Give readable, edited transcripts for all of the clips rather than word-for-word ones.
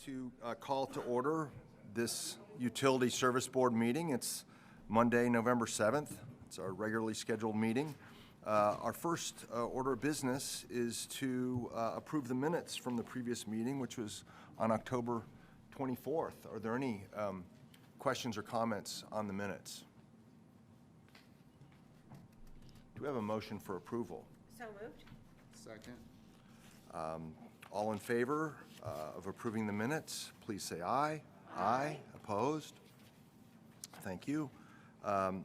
to call to order this Utility Service Board meeting. It's Monday, November 7th. It's our regularly scheduled meeting. Our first order of business is to approve the minutes from the previous meeting, which was on October 24th. Are there any questions or comments on the minutes? Do we have a motion for approval? So moved. Second. All in favor of approving the minutes, please say aye. Aye. Opposed? Thank you.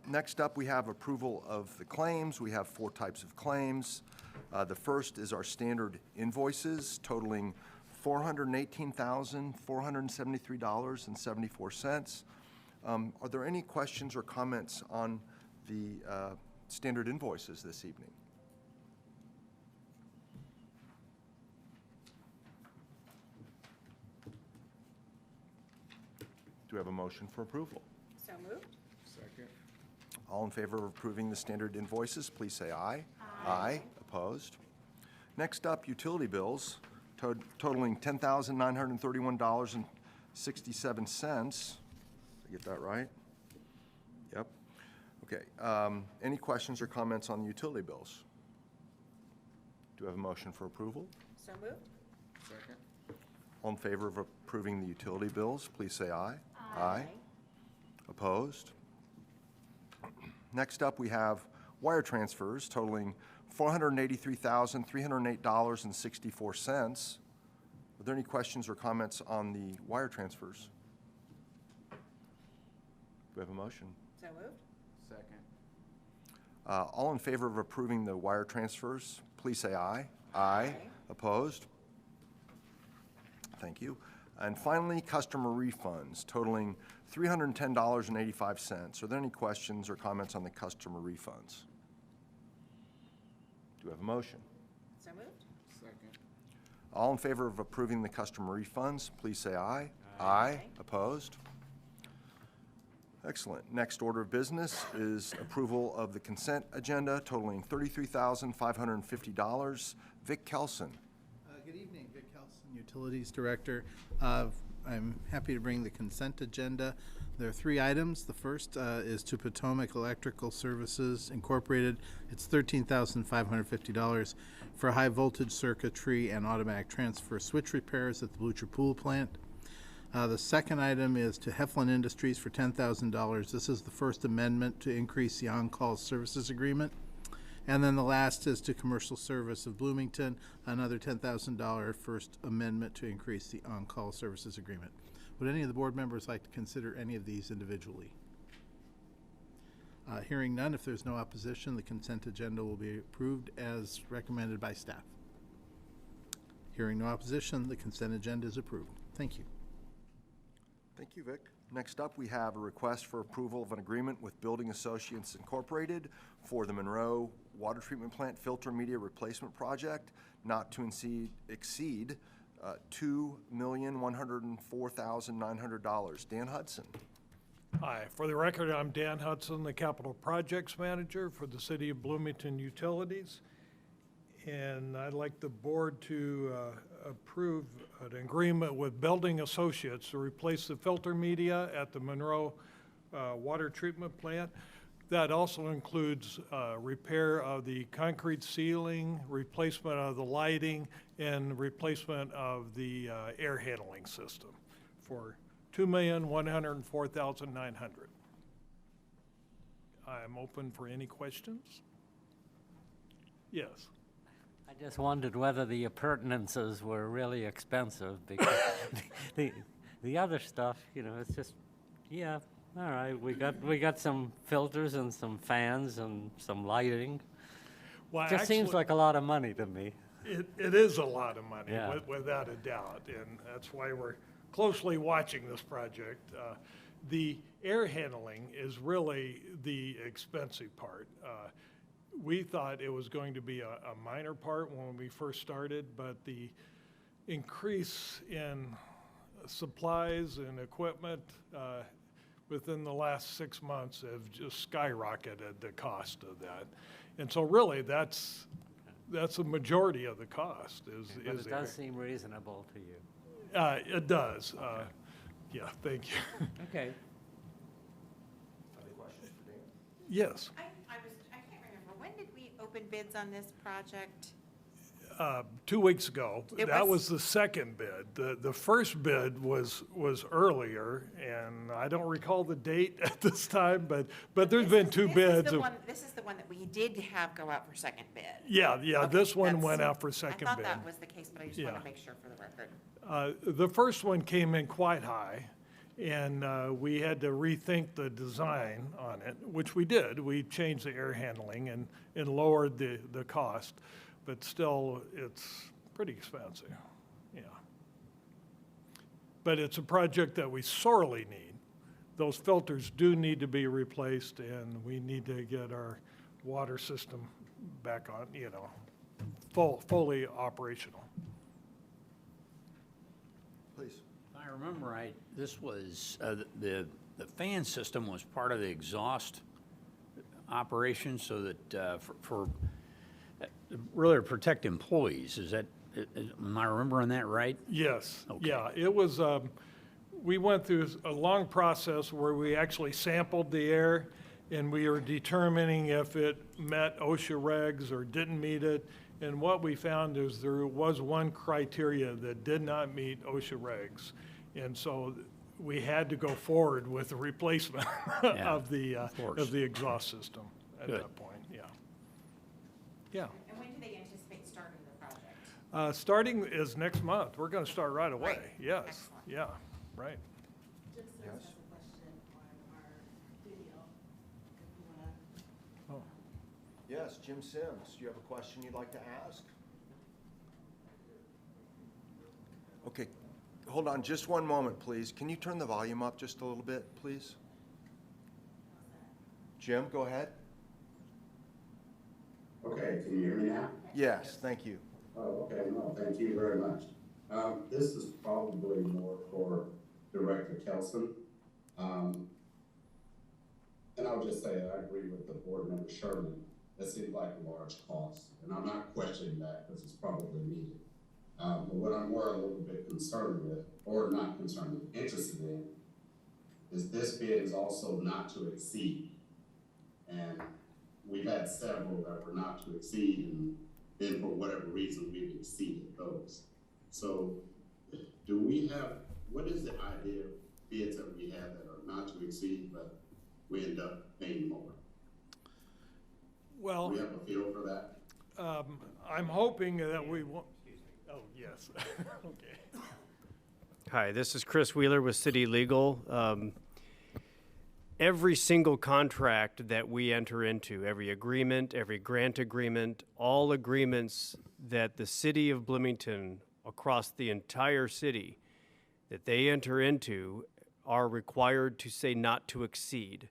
Next up, we have approval of the claims. We have 4 types of claims. The first is our standard invoices totaling $418,473.74. Are there any questions or comments on the standard invoices this evening? Do we have a motion for approval? So moved. Second. All in favor of approving the standard invoices, please say aye. Aye. Opposed? Next up, utility bills totaling $10,931.67. Did I get that right? Yep. Okay. Any questions or comments on the utility bills? Do we have a motion for approval? So moved. Second. All in favor of approving the utility bills, please say aye. Aye. Opposed? Next up, we have wire transfers totaling $483,308.64. Are there any questions or comments on the wire transfers? Do we have a motion? So moved. Second. All in favor of approving the wire transfers, please say aye. Aye. Opposed? Thank you. And finally, customer refunds totaling $310.85. Are there any questions or comments on the customer refunds? Do we have a motion? So moved. Second. All in favor of approving the customer refunds, please say aye. Aye. Opposed? Excellent. Next order of business is approval of the consent agenda totaling $33,550. Vic Kelson. Good evening, Vic Kelson, Utilities Director. I'm happy to bring the consent agenda. There are 3 items. The first is to Potomac Electrical Services Incorporated. It's $13,550 for high voltage circuitry and automatic transfer switch repairs at the Blucher Pool plant. The second item is to Heflin Industries for $10,000. This is the first amendment to increase the on-call services agreement. And then the last is to Commercial Service of Bloomington, another $10,000 first amendment to increase the on-call services agreement. Would any of the board members like to consider any of these individually? Hearing none, if there's no opposition, the consent agenda will be approved as recommended by staff. Hearing no opposition, the consent agenda is approved. Thank you. Thank you, Vic. Next up, we have a request for approval of an agreement with Building Associates Incorporated for the Monroe Water Treatment Plant Filter Media Replacement Project, not to exceed $2,104,900. Dan Hudson. Hi, for the record, I'm Dan Hudson, the Capital Projects Manager for the City of Bloomington Utilities. And I'd like the board to approve an agreement with Building Associates to replace the filter media at the Monroe Water Treatment Plant. That also includes repair of the concrete ceiling, replacement of the lighting, and replacement of the air handling system for $2,104,900. I'm open for any questions. Yes. I just wondered whether the appurtenances were really expensive because the other stuff, you know, it's just, yeah, all right. We got some filters and some fans and some lighting. Well, Just seems like a lot of money to me. It is a lot of money, Yeah. without a doubt, and that's why we're closely watching this project. The air handling is really the expensive part. We thought it was going to be a minor part when we first started, but the increase in supplies and equipment within the last 6 months have just skyrocketed the cost of that. And so really that's a majority of the cost is But it the does seem reasonable to you. It does. Yeah, thank you. Okay. Yes. I can't remember, when did we open bids on this project? 2 weeks ago. It That was- was the second bid. The first bid was earlier, and I don't recall the date at this time, but there's been two bids. This is the one that we did have go out for second bid. Yeah, Okay, this one that's- went out for second I thought bid. that was the case, but I just want Yeah. to make sure for the record. The first one came in quite high, and we had to rethink the design on it, which we did. We changed the air handling and lowered the cost, but still, it's pretty expensive, yeah. But it's a project that we sorely need. Those filters do need to be replaced, and we need to get our water system back on, fully operational. Please. If I remember right, this was, the fan system was part of the exhaust operation so that, for really to protect employees. Is that, am I remembering that right? Yes, Okay. yeah, it was, we went through a long process where we actually sampled the air, and we were determining if it met OSHA regs or didn't meet it. And what we found is there was one criteria that did not meet OSHA regs. And so we had to go forward with the replacement Yeah, of the course. exhaust system at Good. that point, yeah. Yeah. And when do they anticipate starting the project? Starting is next month. We're gonna start right away. Right. Yes, Excellent. yeah, right. Jim Sims has a question on our video, if you wanna. Yes, Jim Sims, do you have a question you'd like to ask? Okay, hold on just one moment, please. Can you turn the volume up just a little bit, please? Jim, go ahead. Okay, can you hear me now? Yes, thank you. Oh, okay, no, thank you very much. This is probably more for Director Kelson. And I'll just say, I agree with the board member Sherman. That seems like a large cost, and I'm not questioning that because it's probably needed. But what I'm more a little bit concerned with, or not concerned with, interested in, is this bid is also not to exceed. And we've had several that were not to exceed, and then for whatever reason, we've exceeded those. So do we have, what is the idea of bids that we have that are not to exceed, but we end up paying more? Well, Do we have a feel for that? I'm hoping that we won't, oh, yes, okay. Hi, this is Chris Wheeler with City Legal. Every single contract that we enter into, every agreement, every grant agreement, all agreements that the city of Bloomington across the entire city that they enter into are required to say not to exceed.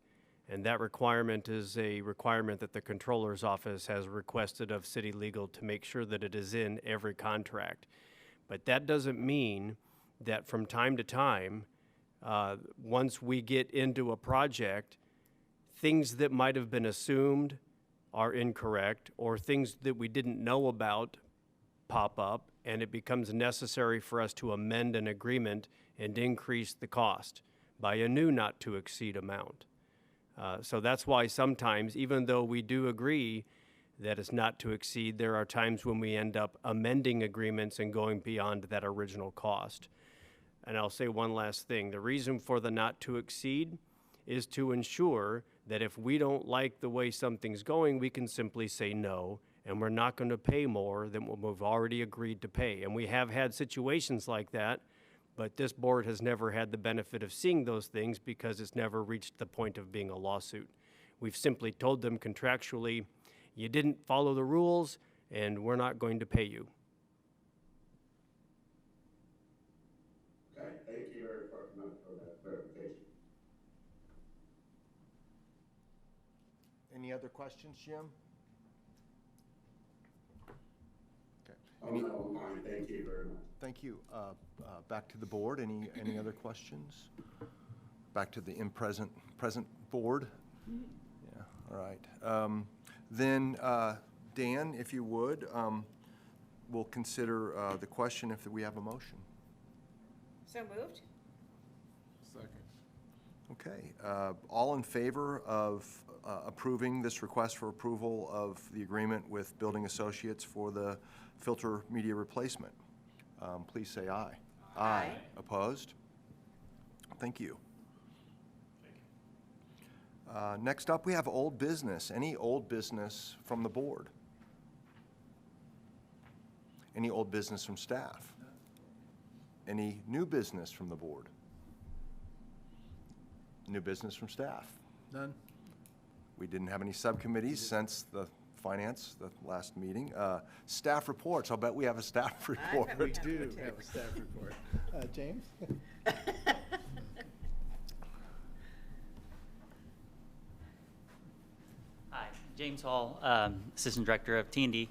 And that requirement is a requirement that the Controller's Office has requested of City Legal to make sure that it is in every contract. But that doesn't mean that from time to time, once we get into a project, things that might have been assumed are incorrect, or things that we didn't know about pop up, and it becomes necessary for us to amend an agreement and increase the cost by a new not to exceed amount. So that's why sometimes, even though we do agree that it's not to exceed, there are times when we end up amending agreements and going beyond that original cost. And I'll say one last thing. The reason for the not to exceed is to ensure that if we don't like the way something's going, we can simply say no, and we're not going to pay more than what we've already agreed to pay. And we have had situations like that, but this board has never had the benefit of seeing those things because it's never reached the point of being a lawsuit. We've simply told them contractually, you didn't follow the rules, and we're not going to pay you. Okay, thank you very much for that clarification. Any other questions, Jim? Okay. Oh, no, I'm fine, thank you very much. Thank you. Back to the board. Any other questions? Back to the present board? Yeah, all right. Then, Dan, if you would, we'll consider the question if we have a motion. So moved? Second. Okay, all in favor of approving this request for approval of the agreement with Building Associates for the filter media replacement? Please say aye. Aye. Opposed? Thank you. Next up, we have old business. Any old business from the board? Any old business from staff? Any new business from the board? New business from staff? None? We didn't have any subcommittees since the finance, the last meeting. Staff reports, I'll bet we have a staff report. We do have a staff report. James? Hi, James Hall, Assistant Director of T&D.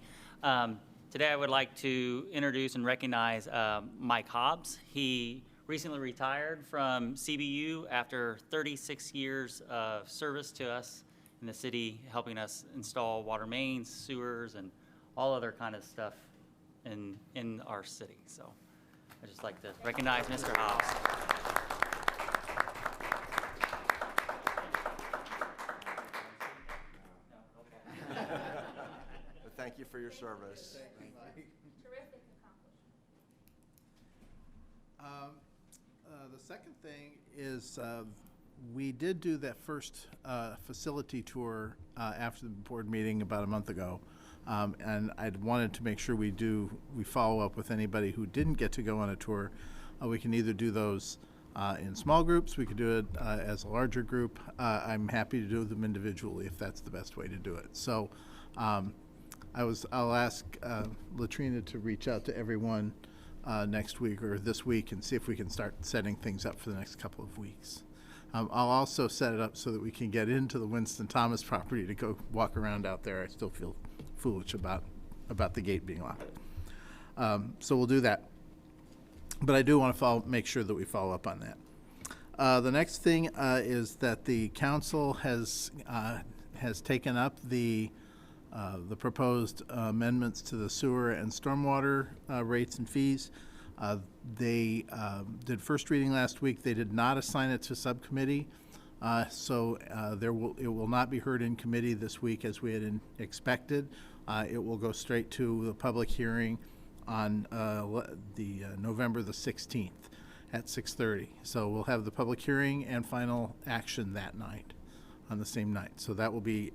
Today I would like to introduce and recognize Mike Hobbs. He recently retired from CBU after 36 years of service to us in the city, helping us install water mains, sewers, and all other kind of stuff in our city. So I'd just like to recognize Mr. Hobbs. Thank you for your service. Terrific accomplishment. The second thing is we did do that first facility tour after the board meeting about a month ago. And I'd wanted to make sure we follow up with anybody who didn't get to go on a tour. We can either do those in small groups, we could do it as a larger group. I'm happy to do them individually if that's the best way to do it. So I'll ask Latrina to reach out to everyone next week or this week and see if we can start setting things up for the next couple of weeks. I'll also set it up so that we can get into the Winston Thomas property to go walk around out there. I still feel foolish about the gate being locked. So we'll do that. But I do want to make sure that we follow up on that. The next thing is that the council has taken up the proposed amendments to the sewer and stormwater rates and fees. They did first reading last week. They did not assign it to subcommittee, so it will not be heard in committee this week as we had expected. It will go straight to the public hearing on the November the 16th at 6:30. So we'll have the public hearing and final action that night, on the same night. So that will be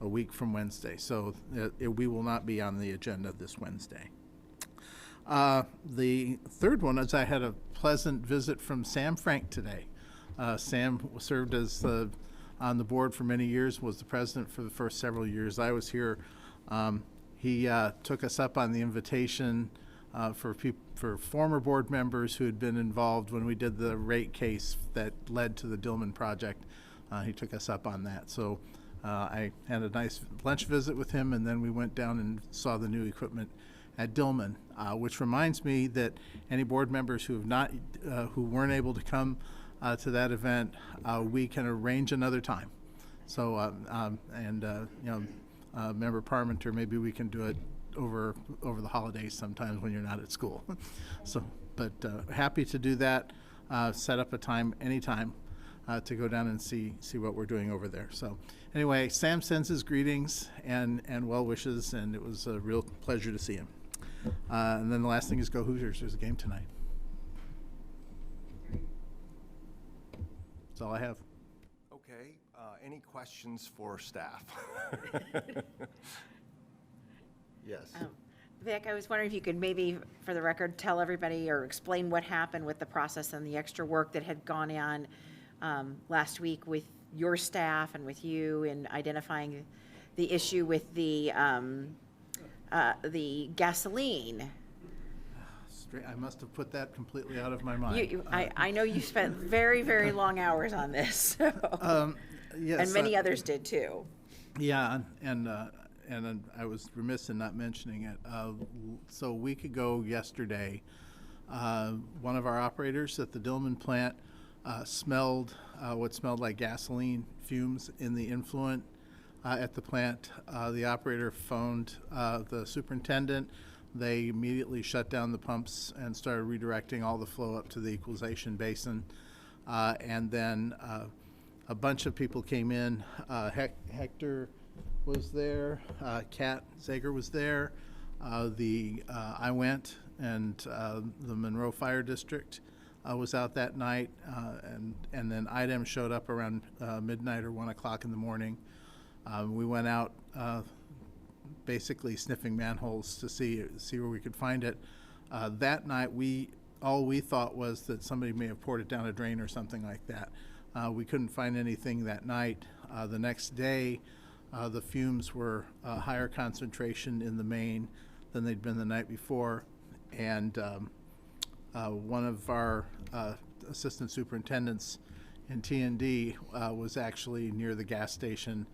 a week from Wednesday. So we will not be on the agenda this Wednesday. The third one is I had a pleasant visit from Sam Frank today. Sam served as on the board for many years, was the president for the first several years I was here. He took us up on the invitation for former board members who had been involved when we did the rate case that led to the Dillman project. He took us up on that. So I had a nice lunch visit with him, and then we went down and saw the new equipment at Dillman, which reminds me that any board members who weren't able to come to that event, we can arrange another time. So Member Parmenter, maybe we can do it over the holidays sometimes when you're not at school. So, but happy to do that. Set up a time anytime to go down and see what we're doing over there. So anyway, Sam sends his greetings and well wishes, and it was a real pleasure to see him. And then the last thing is go Hoosiers. There's a game tonight. That's all I have. Okay, any questions for staff? Yes. Vic, I was wondering if you could maybe, for the record, tell everybody or explain what happened with the process and the extra work that had gone on last week with your staff and with you in identifying the issue with the gasoline. I must have put that completely out of my mind. I know you spent very, very long hours on this, so. Yes, and many others did too. Yeah, and I was remiss in not mentioning it. So a week ago yesterday, one of our operators at the Dillman plant smelled what smelled like gasoline fumes in the influent at the plant. The operator phoned the superintendent. they immediately shut down the pumps and started redirecting all the flow up to the equalization basin. And then a bunch of people came in. Hector was there. Kat Zager was there. I went, and the Monroe Fire District was out that night, and then IDEM showed up around midnight or 1 o'clock in the morning. We went out basically sniffing manholes to see where we could find it. That night, all we thought was that somebody may have poured it down a drain or something like that. We couldn't find anything that night. The next day, the fumes were a higher concentration in the main than they'd been the night before, and one of our assistant superintendents in T&D was actually near the gas station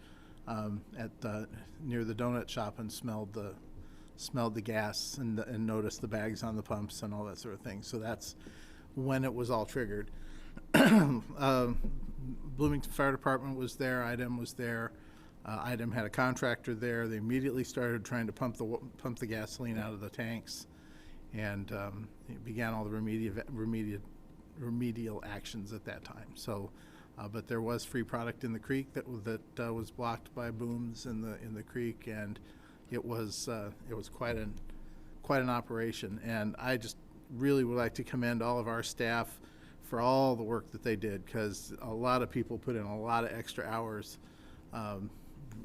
near the donut shop and smelled the gas and noticed the bags on the pumps and all that sort of thing. So that's when it was all triggered. Bloomington Fire Department was there. IDEM was there. IDEM had a contractor there. They immediately started trying to pump the gasoline out of the tanks, and began all the remedial actions at that time. So, but there was free product in the creek that was blocked by booms in the creek, and it was quite an operation. And I just really would like to commend all of our staff for all the work that they did, because a lot of people put in a lot of extra hours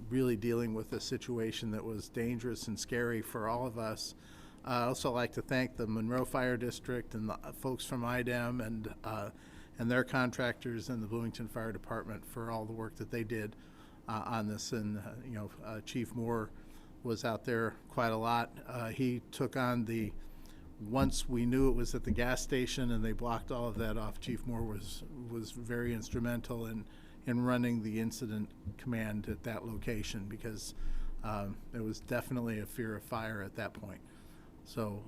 really dealing with a situation that was dangerous and scary for all of us. I also like to thank the Monroe Fire District and the folks from IDEM and their contractors and the Bloomington Fire Department for all the work that they did on this. And Chief Moore was out there quite a lot. He took on once we knew it was at the gas station and they blocked all of that off, Chief Moore was very instrumental in running the incident command at that location, because there was definitely a fear of fire at that point. So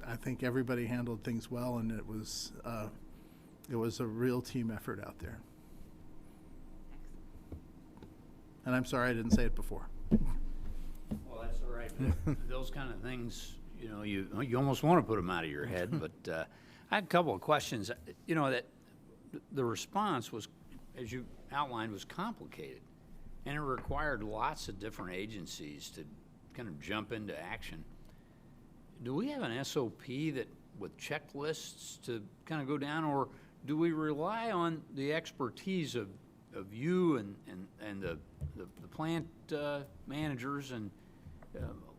I think everybody handled things well, and it was a real team effort out there. And I'm sorry I didn't say it before. Well, that's all right. Those kind of things, you almost want to put them out of your head. But I had a couple of questions. That the response was, as you outlined, was complicated, and it required lots of different agencies to kind of jump into action. Do we have an SOP that with checklists to kind of go down, or do we rely on the expertise of you and the plant managers and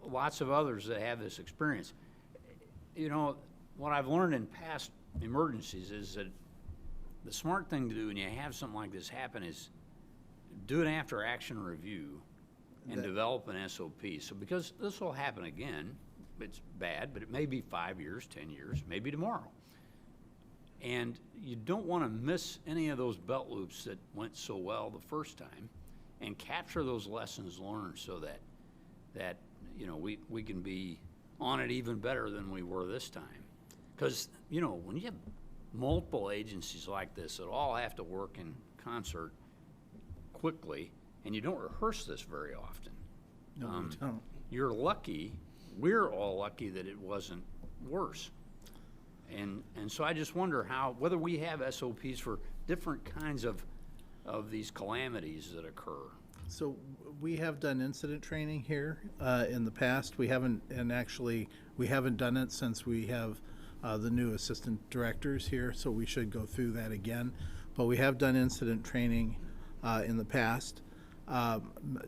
lots of others that have this experience? What I've learned in past emergencies is that the smart thing to do when you have something like this happen is do an after action review and develop an SOP. So because this will happen again, it's bad, but it may be 5 years, 10 years, maybe tomorrow. And you don't want to miss any of those belt loops that went so well the first time, and capture those lessons learned so that we can be on it even better than we were this time. Because when you have multiple agencies like this that all have to work in concert quickly, and you don't rehearse this very often. No, we don't. You're lucky, we're all lucky that it wasn't worse. And so I just wonder whether we have SOPs for different kinds of these calamities that occur. So we have done incident training here in the past. We haven't done it since we have the new assistant directors here, so we should go through that again. But we have done incident training in the past.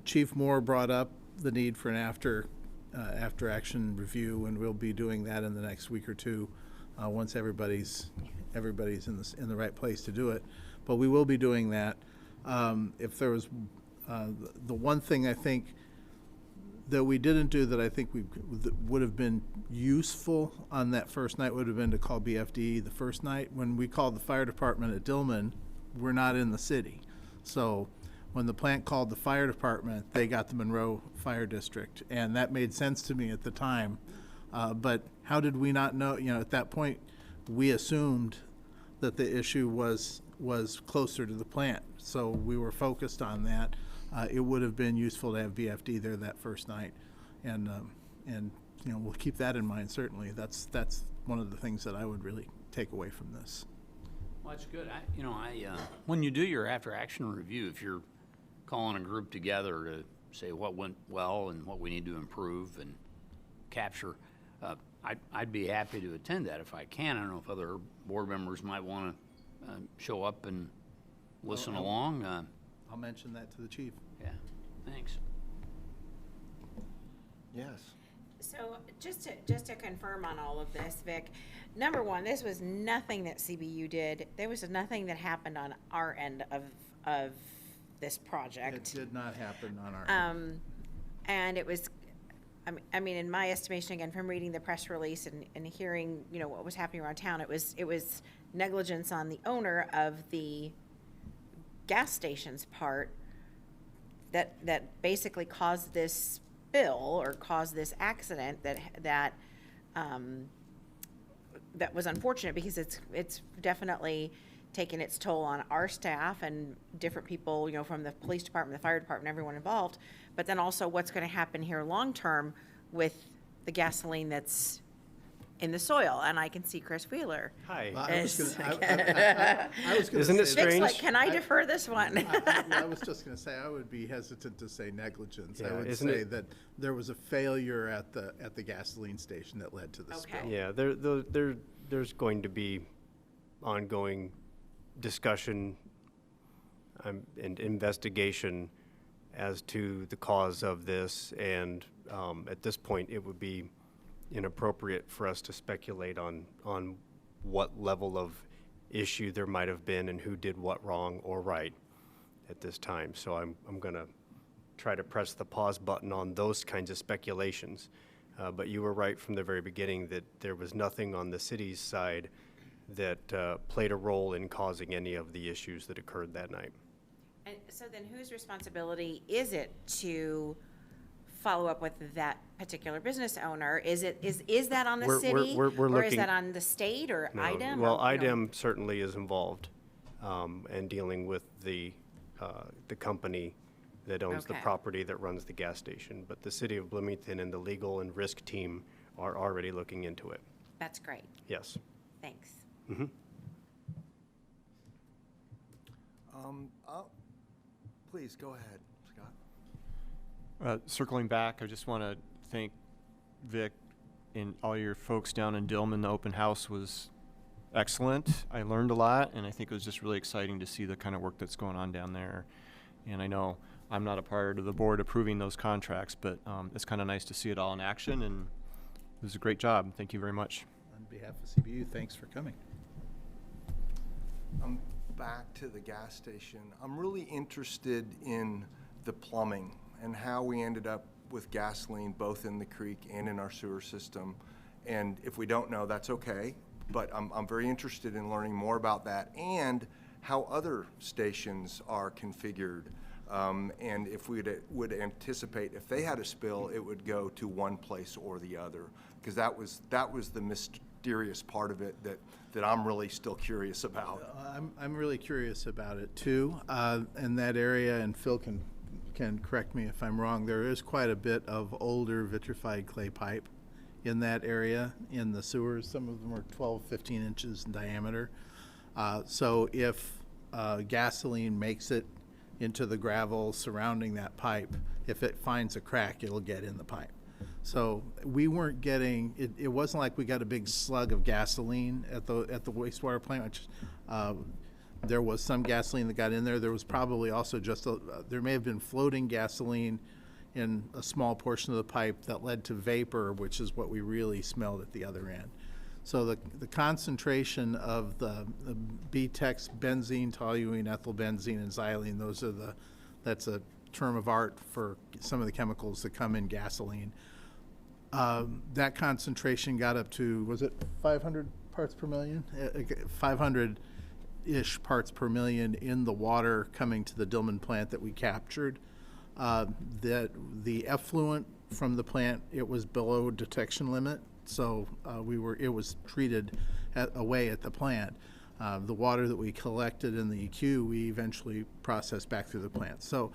Chief Moore brought up the need for an after action review, and we'll be doing that in the next week or two once everybody's in the right place to do it. But we will be doing that. If there was the one thing I think that we didn't do that I think would have been useful on that first night would have been to call BFD the first night. When we called the fire department at Dillman, we're not in the city. So when the plant called the fire department, they got the Monroe Fire District, and that made sense to me at the time. But how did we not know? At that point, we assumed that the issue was closer to the plant, so we were focused on that. It would have been useful to have BFD there that first night, and and, you know, we'll keep that in mind, certainly. That's one of the things that I would really take away from this. Well, that's good. When you do your after-action review, if you're calling a group together to say what went well and what we need to improve and capture, I'd be happy to attend that if I can. I don't know if other board members might want to show up and listen along. I'll mention that to the chief. Yeah, thanks. Yes. So just to confirm on all of this, Vic, number one, this was nothing that CBU did. There was nothing that happened on our end of this project. It did not happen on our end. And it was, I mean, in my estimation, again, from reading the press release and hearing, you know, what was happening around town, it was negligence on the owner of the gas station's part that basically caused this spill or caused this accident that was unfortunate, because it's definitely taken its toll on our staff and different people, you know, from the police department, the fire department, everyone involved. But then also what's going to happen here long-term with the gasoline that's in the soil. And I can see Chris Wheeler. Hi. Well, I was Is- gonna Isn't it say strange? Vic's like, can I defer this one? I was just going to say, I would be hesitant to say negligence. I Yeah, would isn't say it- that there was a failure at the gasoline station that led to the Okay. spill. Yeah, there's going to be ongoing discussion and investigation as to the cause of this, and at this point, it would be inappropriate for us to speculate on what level of issue there might have been and who did what wrong or right at this time. So I'm going to try to press the pause button on those kinds of speculations. But you were right from the very beginning that there was nothing on the city's side that played a role in causing any of the issues that occurred that night. And so then whose responsibility is it to follow up with that particular business owner? Is that on the We're- city? we're Or is looking- that on the state or No. IDEM? Well, or, you know? IDEM certainly is involved and dealing with the company that owns the Okay. property that runs the gas station. But the city of Bloomington and the legal and risk team are already looking into it. That's great. Yes. Thanks. Please, go ahead, Scott. Circling back, I just want to thank Vic and all your folks down in Dillman. The open house was excellent. I learned a lot, and I think it was just really exciting to see the kind of work that's going on down there. And I know I'm not a part of the board approving those contracts, but it's kind of nice to see it all in action, and it was a great job. Thank you very much. On behalf of CBU, thanks for coming. Back to the gas station. I'm really interested in the plumbing and how we ended up with gasoline both in the creek and in our sewer system. And if we don't know, that's okay. But I'm very interested in learning more about that and how other stations are configured. And if we would anticipate if they had a spill, it would go to one place or the other. Because that was the mysterious part of it that I'm really still curious about. I'm really curious about it too. In that area, and Phil can correct me if I'm wrong, there is quite a bit of older vitrified clay pipe in that area in the sewers. Some of them are 12, 15 inches in diameter. So if gasoline makes it into the gravel surrounding that pipe, if it finds a crack, it'll get in the pipe. So we weren't getting, it wasn't like we got a big slug of gasoline at the wastewater plant, which there was some gasoline that got in there. There was probably also just, there may have been floating gasoline in a small portion of the pipe that led to vapor, which is what we really smelled at the other end. So the concentration of the BTEX benzene, toluene, ethylbenzene, and xylene, that's a term of art for some of the chemicals that come in gasoline. That concentration got up to, was it 500 parts per million? 500-ish parts per million in the water coming to the Dillman plant that we captured. That the effluent from the plant, it was below detection limit, so it was treated away at the plant. The water that we collected in the EQ, we eventually processed back through the plant. So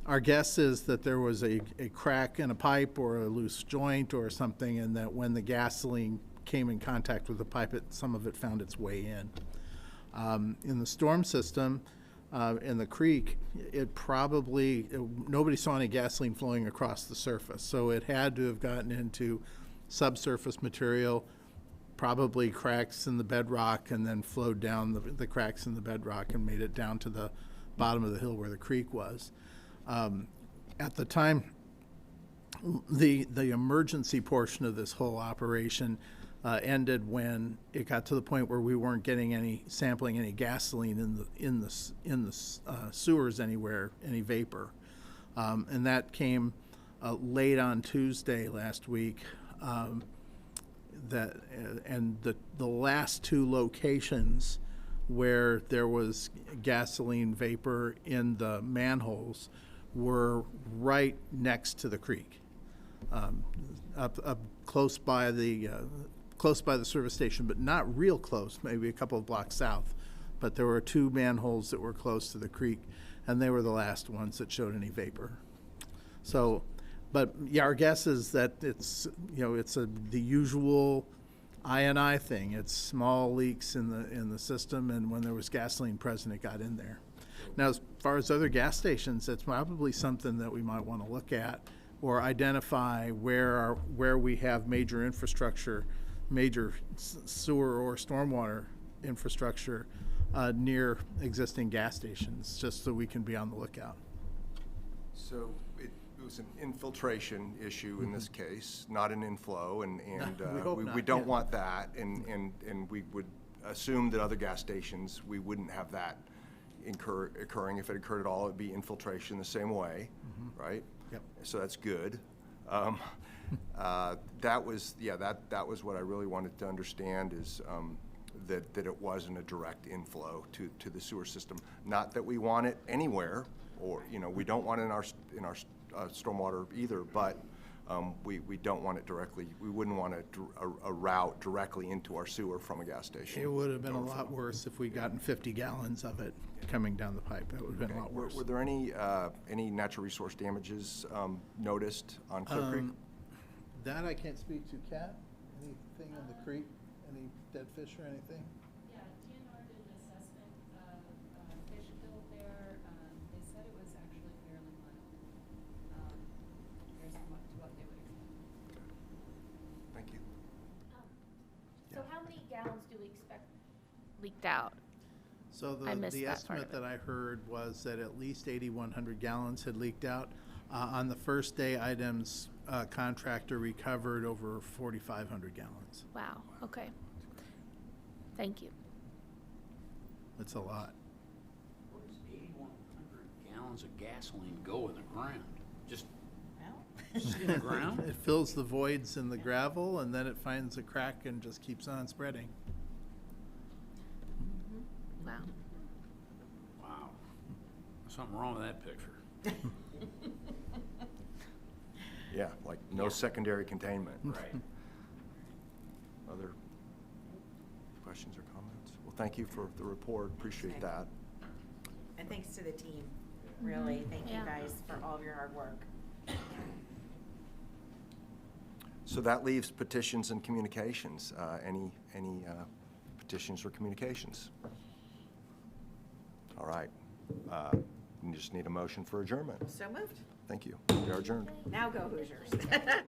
Our guess is that there was a crack in a pipe or a loose joint or something, and that when the gasoline came in contact with the pipe, some of it found its way in. In the storm system, in the creek, nobody saw any gasoline flowing across the surface, so it had to have gotten into subsurface material, probably cracks in the bedrock, and then flowed down the cracks in the bedrock and made it down to the bottom of the hill where the creek was. At the time, the emergency portion of this whole operation ended when it got to the point where we weren't getting sampling any gasoline in the sewers anywhere, any vapor, and that came late on Tuesday last week. The last two locations where there was gasoline vapor in the manholes were right next to the creek, up close by the service station, but not real close, maybe a couple of blocks south. But there were two manholes that were close to the creek, and they were the last ones that showed any vapor. So, but yeah, our guess is that it's the usual I&I thing. It's small leaks in the system, and when there was gasoline present, it got in there. Now, as far as other gas stations, it's probably something that we might want to look at or identify where we have major infrastructure, major sewer or stormwater infrastructure near existing gas stations, just so we can be on the lookout. So it was an infiltration issue in this case, not an inflow, and We hope not, we don't yeah. want that, and we would assume that other gas stations, we wouldn't have that occurring. If it occurred at all, it'd be infiltration the same way, right? Yep. So that's good. That was what I really wanted to understand is that it wasn't a direct inflow to the sewer system. Not that we want it anywhere, or we don't want it in our stormwater either, but we don't want it directly. We wouldn't want a route directly into our sewer from a gas station. It would have been a lot worse if we'd gotten 50 gallons of it coming down the pipe. It would have been a lot worse. Were there any natural resource damages noticed on Clear Creek? That I can't speak to. Kat, anything on the creek? Any dead fish or anything? Yeah, DNR did an assessment of fish killed there. They said it was actually fairly mild. Here's what they would expect. Thank you. So how many gallons do we expect leaked out? So I missed the that part estimate of it. that I heard was that at least 8,100 gallons had leaked out. On the first day, items contractor recovered over 4,500 gallons. Wow, okay. Thank you. It's a lot. Where does 8,100 gallons of gasoline go in the ground? Just in the ground? It fills the voids in the gravel, and then it finds a crack and just keeps on spreading. Wow. Wow. There's something wrong with that picture. Yeah, like no secondary containment. Right. Other questions or comments? Well, thank you for the report. Appreciate that. And thanks to the team, really. Thank you Yeah. guys for all of your hard work. So that leaves petitions and communications. Any petitions or communications? All right. You just need a motion for adjournment. So moved. Thank you. We are adjourned. Now go Hoosiers.